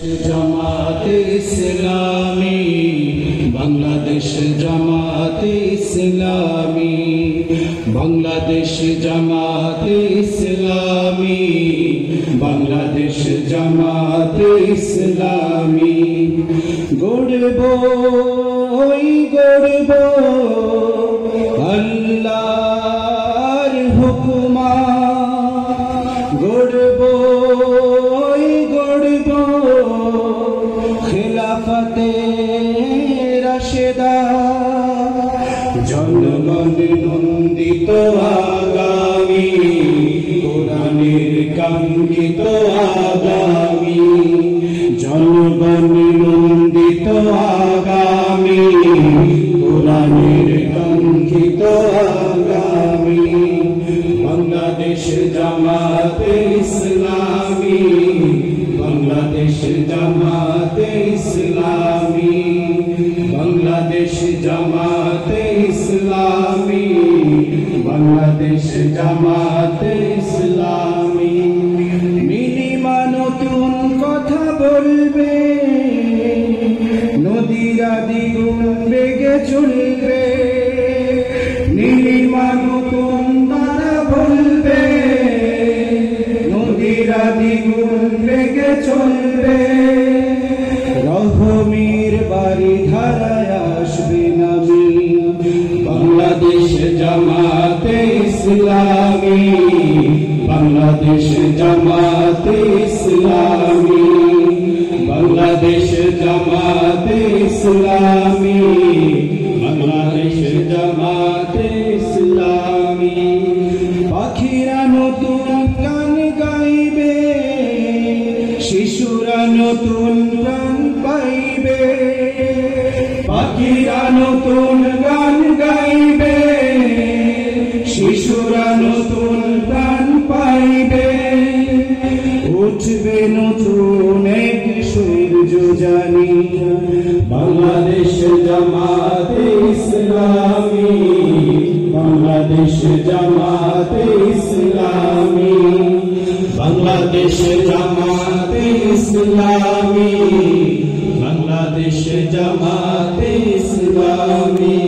জামাতে ইসলামী বাংলাদেশ জামাতে ইসলামী বাংলাদেশ জামাতে ইসলামী বাংলাদেশ জামাতে ইসলামী গড়ব আল্লাহর হুকুমা গড়ব খিলাফতে রাশেদা জনগণ নন্দিত আগামী কোরআনের কাঙ্ক্ষিত আগামী জনগণ নন্দিত আগামী কোরআনের কাঙ্ক্ষিত আগামী বাংলাদেশ জামাতে ইসলামী বাংলাদেশ জামাতে ইসলামী বাংলাদেশ জামাতে ইসলামী বাংলাদেশ জামাতে ইসলামী নীলিমা নতুন কথা বলবে নদীরা দ্বিগুণ বেগে চলবে নীলিমা নতুন কথা বলবে নদীরা দ্বিগুণ বেগে চলবে রহমীর বাড়ি ধারায় আসবে নবী বাংলাদেশ জামাতে ইসলামী বাংলাদেশ জামাতে ইসলামী বাংলাদেশ জামাতে ইসলামী বাংলাদেশ জামাতে ইসলামী পাখিরা নতুন গান গাইবে শিশুরা নতুন প্রাণ পাইবে পাখিরা নতুন গান গাইবে শিশুরা নতুন প্রাণ পাইবে উঠবে নতুন এক সূর্য জানি বাংলাদেশ জামাতে ইসলামী বাংলাদেশ জামাতে ইসলামী বাংলাদেশ জামাতে ইসলামী বাংলাদেশ জামাতে ইসলামী।